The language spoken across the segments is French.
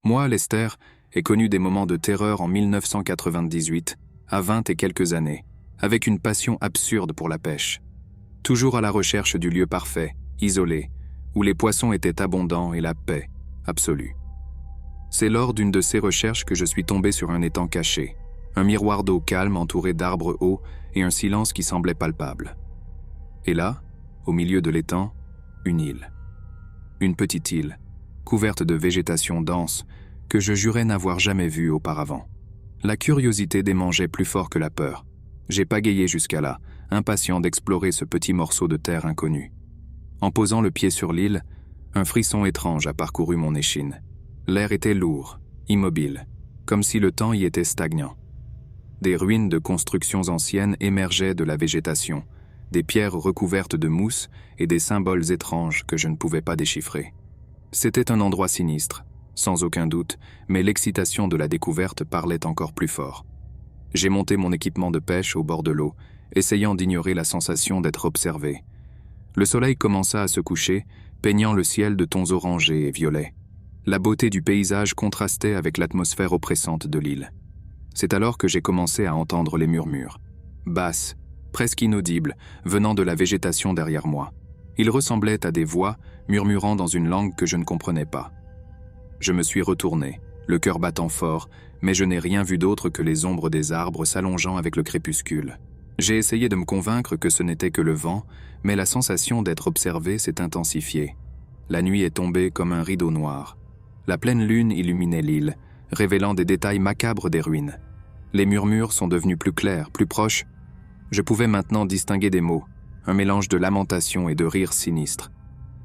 Moi, Lester, ai connu des moments de terreur en 1998, à 20 et quelques années, avec une passion absurde pour la pêche. Toujours à la recherche du lieu parfait, isolé, où les poissons étaient abondants et la paix absolue. C'est lors d'une de ces recherches que je suis tombé sur un étang caché, un miroir d'eau calme entouré d'arbres hauts et un silence qui semblait palpable. Et là, au milieu de l'étang, une île. Une petite île, couverte de végétation dense, que je jurais n'avoir jamais vue auparavant. La curiosité démangeait plus fort que la peur. J'ai pagayé jusqu'à là, impatient d'explorer ce petit morceau de terre inconnu. En posant le pied sur l'île, un frisson étrange a parcouru mon échine. L'air était lourd, immobile, comme si le temps y était stagnant. Des ruines de constructions anciennes émergeaient de la végétation, des pierres recouvertes de mousse et des symboles étranges que je ne pouvais pas déchiffrer. C'était un endroit sinistre, sans aucun doute, mais l'excitation de la découverte parlait encore plus fort. J'ai monté mon équipement de pêche au bord de l'eau, essayant d'ignorer la sensation d'être observé. Le soleil commença à se coucher, peignant le ciel de tons orangés et violets. La beauté du paysage contrastait avec l'atmosphère oppressante de l'île. C'est alors que j'ai commencé à entendre les murmures. Basses, presque inaudibles, venant de la végétation derrière moi. Ils ressemblaient à des voix murmurant dans une langue que je ne comprenais pas. Je me suis retourné, le cœur battant fort, mais je n'ai rien vu d'autre que les ombres des arbres s'allongeant avec le crépuscule. J'ai essayé de me convaincre que ce n'était que le vent, mais la sensation d'être observé s'est intensifiée. La nuit est tombée comme un rideau noir. La pleine lune illuminait l'île, révélant des détails macabres des ruines. Les murmures sont devenus plus clairs, plus proches. Je pouvais maintenant distinguer des mots, un mélange de lamentation et de rires sinistres.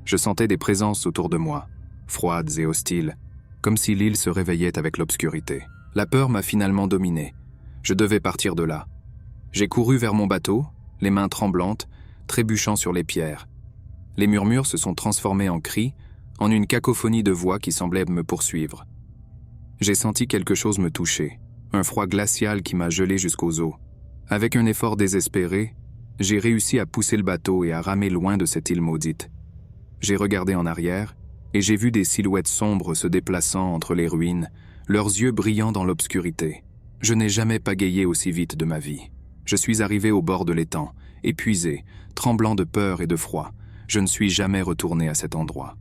Je sentais des présences autour de moi, froides et hostiles, comme si l'île se réveillait avec l'obscurité. La peur m'a finalement dominé. Je devais partir de là. J'ai couru vers mon bateau, les mains tremblantes, trébuchant sur les pierres. Les murmures se sont transformés en cris, en une cacophonie de voix qui semblait me poursuivre. J'ai senti quelque chose me toucher, un froid glacial qui m'a gelé jusqu'aux os. Avec un effort désespéré, j'ai réussi à pousser le bateau et à ramer loin de cette île maudite. J'ai regardé en arrière et j'ai vu des silhouettes sombres se déplaçant entre les ruines, leurs yeux brillant dans l'obscurité. Je n'ai jamais pagayé aussi vite de ma vie. Je suis arrivé au bord de l'étang, épuisé, tremblant de peur et de froid. Je ne suis jamais retourné à cet endroit.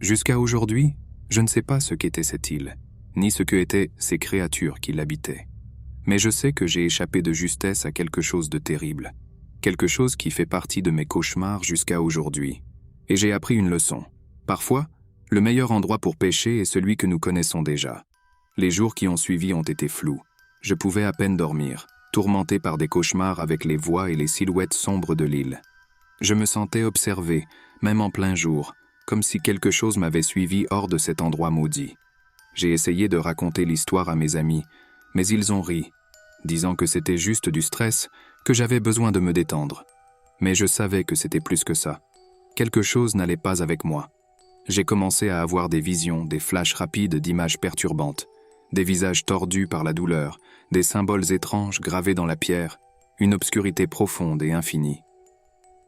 Jusqu'à aujourd'hui, je ne sais pas ce qu'était cette île, ni ce que étaient ces créatures qui l'habitaient. Mais je sais que j'ai échappé de justesse à quelque chose de terrible, quelque chose qui fait partie de mes cauchemars jusqu'à aujourd'hui. Et j'ai appris une leçon. Parfois, le meilleur endroit pour pêcher est celui que nous connaissons déjà. Les jours qui ont suivi ont été flous. Je pouvais à peine dormir, tourmenté par des cauchemars avec les voix et les silhouettes sombres de l'île. Je me sentais observé, même en plein jour, comme si quelque chose m'avait suivi hors de cet endroit maudit. J'ai essayé de raconter l'histoire à mes amis, mais ils ont ri, disant que c'était juste du stress, que j'avais besoin de me détendre. Mais je savais que c'était plus que ça. Quelque chose n'allait pas avec moi. J'ai commencé à avoir des visions, des flashs rapides d'images perturbantes, des visages tordus par la douleur, des symboles étranges gravés dans la pierre, une obscurité profonde et infinie.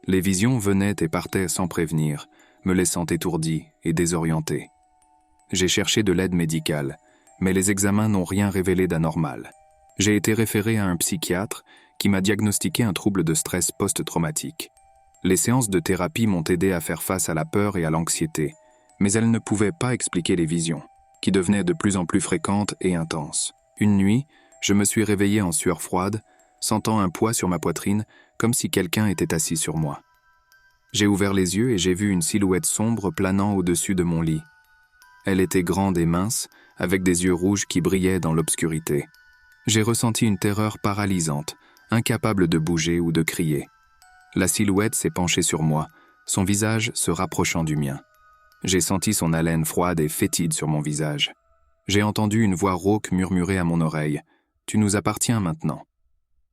Les visions venaient et partaient sans prévenir, me laissant étourdi et désorienté. J'ai cherché de l'aide médicale, mais les examens n'ont rien révélé d'anormal. J'ai été référé à un psychiatre qui m'a diagnostiqué un trouble de stress post-traumatique. Les séances de thérapie m'ont aidé à faire face à la peur et à l'anxiété, mais elles ne pouvaient pas expliquer les visions, qui devenaient de plus en plus fréquentes et intenses. Une nuit, je me suis réveillé en sueur froide, sentant un poids sur ma poitrine, comme si quelqu'un était assis sur moi. J'ai ouvert les yeux et j'ai vu une silhouette sombre planant au-dessus de mon lit. Elle était grande et mince, avec des yeux rouges qui brillaient dans l'obscurité. J'ai ressenti une terreur paralysante, incapable de bouger ou de crier. La silhouette s'est penchée sur moi, son visage se rapprochant du mien. J'ai senti son haleine froide et fétide sur mon visage. J'ai entendu une voix rauque murmurer à mon oreille « Tu nous appartiens maintenant ».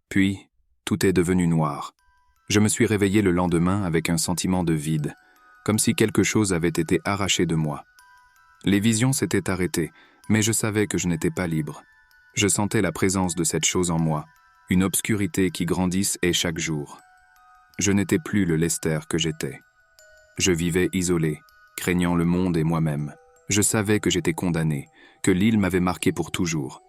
Puis, tout est devenu noir. Je me suis réveillé le lendemain avec un sentiment de vide, comme si quelque chose avait été arraché de moi. Les visions s'étaient arrêtées, mais je savais que je n'étais pas libre. Je sentais la présence de cette chose en moi, une obscurité qui grandissait chaque jour. Je n'étais plus le Lester que j'étais. Je vivais isolé, craignant le monde et moi-même. Je savais que j'étais condamné, que l'île m'avait marqué pour toujours.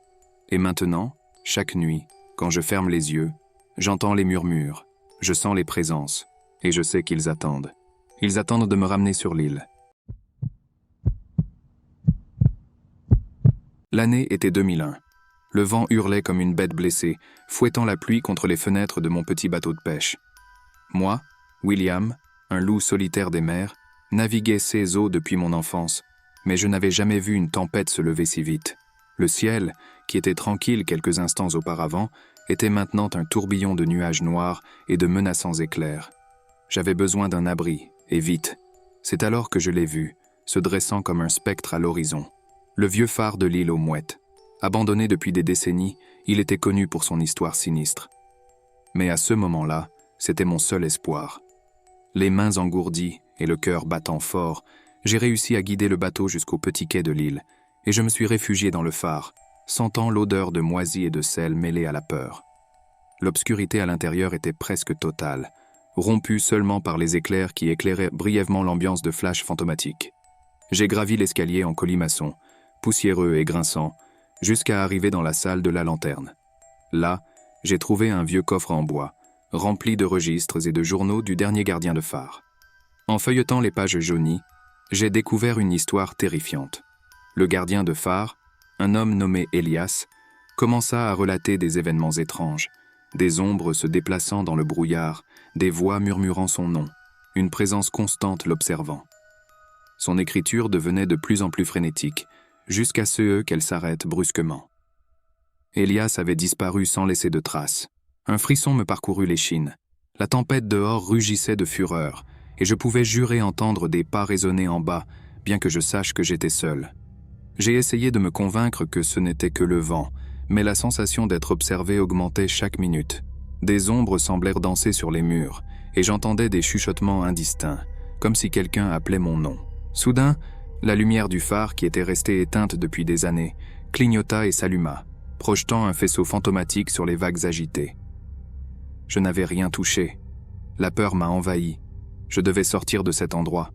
Et maintenant, chaque nuit, quand je ferme les yeux, j'entends les murmures, je sens les présences, et je sais qu'ils attendent. Ils attendent de me ramener sur l'île. L'année était 2001. Le vent hurlait comme une bête blessée, fouettant la pluie contre les fenêtres de mon petit bateau de pêche. Moi, William, un loup solitaire des mers, naviguais ces eaux depuis mon enfance, mais je n'avais jamais vu une tempête se lever si vite. Le ciel, qui était tranquille quelques instants auparavant, était maintenant un tourbillon de nuages noirs et de menaçants éclairs. J'avais besoin d'un abri, et vite. C'est alors que je l'ai vu, se dressant comme un spectre à l'horizon. Le vieux phare de l'île aux Mouettes. Abandonné depuis des décennies, il était connu pour son histoire sinistre. Mais à ce moment-là, c'était mon seul espoir. Les mains engourdies et le cœur battant fort, j'ai réussi à guider le bateau jusqu'au petit quai de l'île, et je me suis réfugié dans le phare, sentant l'odeur de moisie et de sel mêlée à la peur. L'obscurité à l'intérieur était presque totale, rompue seulement par les éclairs qui éclairaient brièvement l'ambiance de flash fantomatique. J'ai gravi l'escalier en colimaçon, poussiéreux et grinçant, jusqu'à arriver dans la salle de la lanterne. Là, j'ai trouvé un vieux coffre en bois, rempli de registres et de journaux du dernier gardien de phare. En feuilletant les pages jaunies, j'ai découvert une histoire terrifiante. Le gardien de phare, un homme nommé Elias, commença à relater des événements étranges, des ombres se déplaçant dans le brouillard, des voix murmurant son nom, une présence constante l'observant. Son écriture devenait de plus en plus frénétique, jusqu'à ce qu'elle s'arrête brusquement. Elias avait disparu sans laisser de traces. Un frisson me parcourut l'échine. La tempête dehors rugissait de fureur, et je pouvais jurer entendre des pas résonner en bas, bien que je sache que j'étais seul. J'ai essayé de me convaincre que ce n'était que le vent, mais la sensation d'être observé augmentait chaque minute. Des ombres semblèrent danser sur les murs, et j'entendais des chuchotements indistincts, comme si quelqu'un appelait mon nom. Soudain, la lumière du phare, qui était restée éteinte depuis des années, clignota et s'alluma, projetant un faisceau fantomatique sur les vagues agitées. Je n'avais rien touché. La peur m'a envahi. Je devais sortir de cet endroit.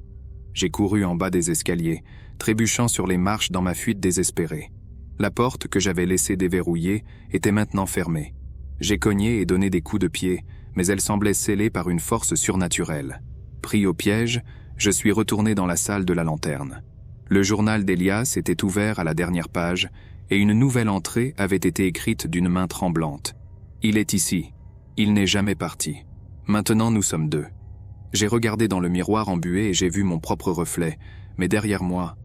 J'ai couru en bas des escaliers, trébuchant sur les marches dans ma fuite désespérée. La porte que j'avais laissée déverrouillée était maintenant fermée. J'ai cogné et donné des coups de pied, mais elle semblait scellée par une force surnaturelle. Pris au piège, je suis retourné dans la salle de la lanterne. Le journal d'Elias était ouvert à la dernière page, et une nouvelle entrée avait été écrite d'une main tremblante. « Il est ici. Il n'est jamais parti. Maintenant nous sommes deux. » J'ai regardé dans le miroir embué et j'ai vu mon propre reflet, mais derrière moi,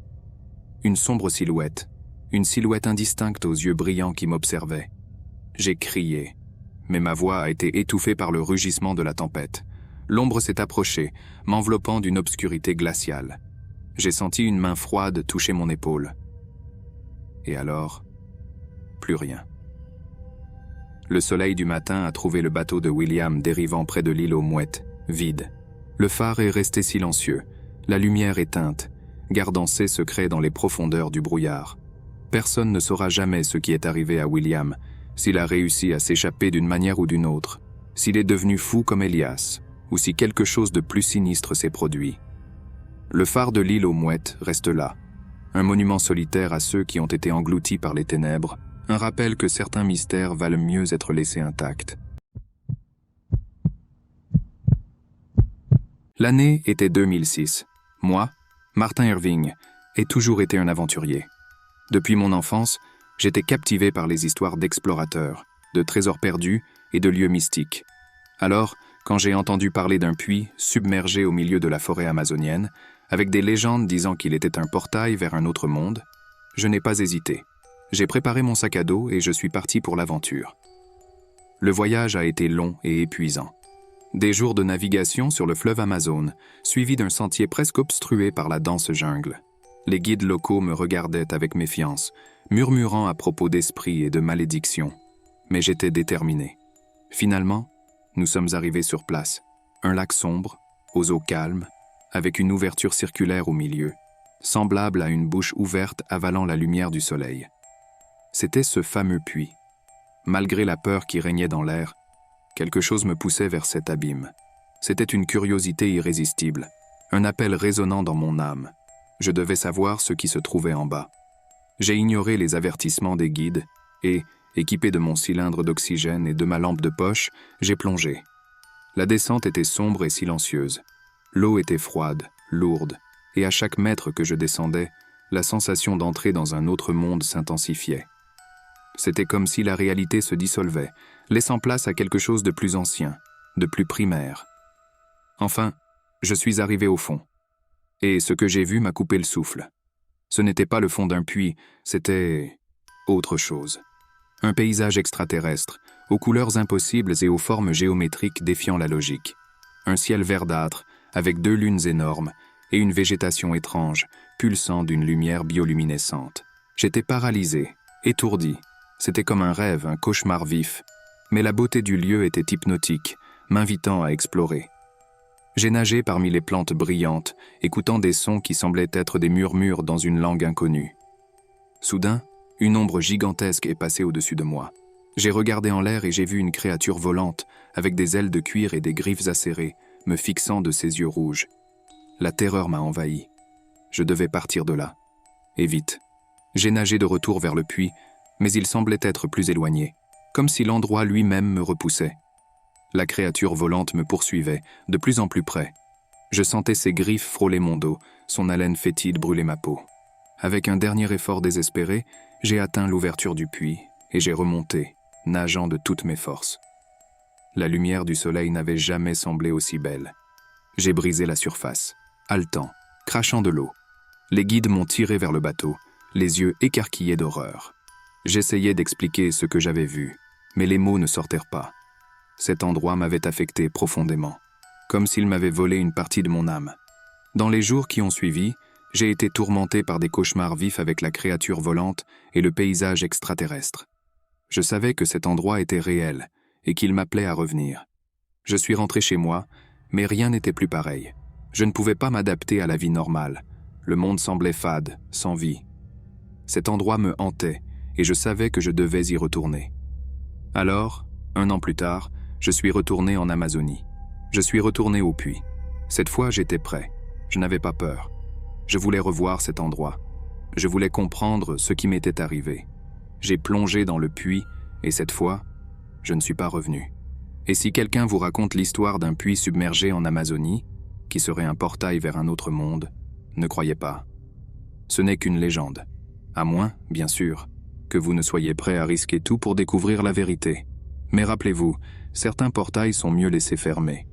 une sombre silhouette, une silhouette indistincte aux yeux brillants qui m'observait. J'ai crié, mais ma voix a été étouffée par le rugissement de la tempête. L'ombre s'est approchée, m'enveloppant d'une obscurité glaciale. J'ai senti une main froide toucher mon épaule. Et alors, plus rien. Le soleil du matin a trouvé le bateau de William dérivant près de l'île aux Mouettes, vide. Le phare est resté silencieux, la lumière éteinte, gardant ses secrets dans les profondeurs du brouillard. Personne ne saura jamais ce qui est arrivé à William, s'il a réussi à s'échapper d'une manière ou d'une autre, s'il est devenu fou comme Elias, ou si quelque chose de plus sinistre s'est produit. Le phare de l'île aux Mouettes reste là, un monument solitaire à ceux qui ont été engloutis par les ténèbres, un rappel que certains mystères valent mieux être laissés intacts. L'année était 2006. Moi, Martin Irving, ai toujours été un aventurier. Depuis mon enfance, j'étais captivé par les histoires d'explorateurs, de trésors perdus et de lieux mystiques. Alors, quand j'ai entendu parler d'un puits submergé au milieu de la forêt amazonienne, avec des légendes disant qu'il était un portail vers un autre monde, je n'ai pas hésité. J'ai préparé mon sac à dos et je suis parti pour l'aventure. Le voyage a été long et épuisant. Des jours de navigation sur le fleuve Amazone, suivis d'un sentier presque obstrué par la dense jungle. Les guides locaux me regardaient avec méfiance, murmurant à propos d'esprits et de malédictions. Mais j'étais déterminé. Finalement, nous sommes arrivés sur place. Un lac sombre, aux eaux calmes, avec une ouverture circulaire au milieu, semblable à une bouche ouverte avalant la lumière du soleil. C'était ce fameux puits. Malgré la peur qui régnait dans l'air, quelque chose me poussait vers cet abîme. C'était une curiosité irrésistible, un appel résonnant dans mon âme. Je devais savoir ce qui se trouvait en bas. J'ai ignoré les avertissements des guides et, équipé de mon cylindre d'oxygène et de ma lampe de poche, j'ai plongé. La descente était sombre et silencieuse. L'eau était froide, lourde, et à chaque mètre que je descendais, la sensation d'entrer dans un autre monde s'intensifiait. C'était comme si la réalité se dissolvait, laissant place à quelque chose de plus ancien, de plus primaire. Enfin, je suis arrivé au fond. Et ce que j'ai vu m'a coupé le souffle. Ce n'était pas le fond d'un puits, c'était autre chose. Un paysage extraterrestre, aux couleurs impossibles et aux formes géométriques défiant la logique. Un ciel verdâtre, avec 2 lunes énormes, et une végétation étrange, pulsant d'une lumière bioluminescente. J'étais paralysé, étourdi. C'était comme un rêve, un cauchemar vif. Mais la beauté du lieu était hypnotique, m'invitant à explorer. J'ai nagé parmi les plantes brillantes, écoutant des sons qui semblaient être des murmures dans une langue inconnue. Soudain, une ombre gigantesque est passée au-dessus de moi. J'ai regardé en l'air et j'ai vu une créature volante, avec des ailes de cuir et des griffes acérées, me fixant de ses yeux rouges. La terreur m'a envahi. Je devais partir de là. Et vite. J'ai nagé de retour vers le puits, mais il semblait être plus éloigné, comme si l'endroit lui-même me repoussait. La créature volante me poursuivait, de plus en plus près. Je sentais ses griffes frôler mon dos, son haleine fétide brûler ma peau. Avec un dernier effort désespéré, j'ai atteint l'ouverture du puits et j'ai remonté, nageant de toutes mes forces. La lumière du soleil n'avait jamais semblé aussi belle. J'ai brisé la surface, haletant, crachant de l'eau. Les guides m'ont tiré vers le bateau, les yeux écarquillés d'horreur. J'essayais d'expliquer ce que j'avais vu, mais les mots ne sortirent pas. Cet endroit m'avait affecté profondément, comme s'il m'avait volé une partie de mon âme. Dans les jours qui ont suivi, j'ai été tourmenté par des cauchemars vifs avec la créature volante et le paysage extraterrestre. Je savais que cet endroit était réel et qu'il m'appelait à revenir. Je suis rentré chez moi, mais rien n'était plus pareil. Je ne pouvais pas m'adapter à la vie normale. Le monde semblait fade, sans vie. Cet endroit me hantait et je savais que je devais y retourner. Alors, 1 an plus tard, je suis retourné en Amazonie. Je suis retourné au puits. Cette fois, j'étais prêt. Je n'avais pas peur. Je voulais revoir cet endroit. Je voulais comprendre ce qui m'était arrivé. J'ai plongé dans le puits et cette fois, je ne suis pas revenu. Et si quelqu'un vous raconte l'histoire d'un puits submergé en Amazonie, qui serait un portail vers un autre monde, ne croyez pas. Ce n'est qu'une légende. À moins, bien sûr, que vous ne soyez prêt à risquer tout pour découvrir la vérité. Mais rappelez-vous, certains portails sont mieux laissés fermés.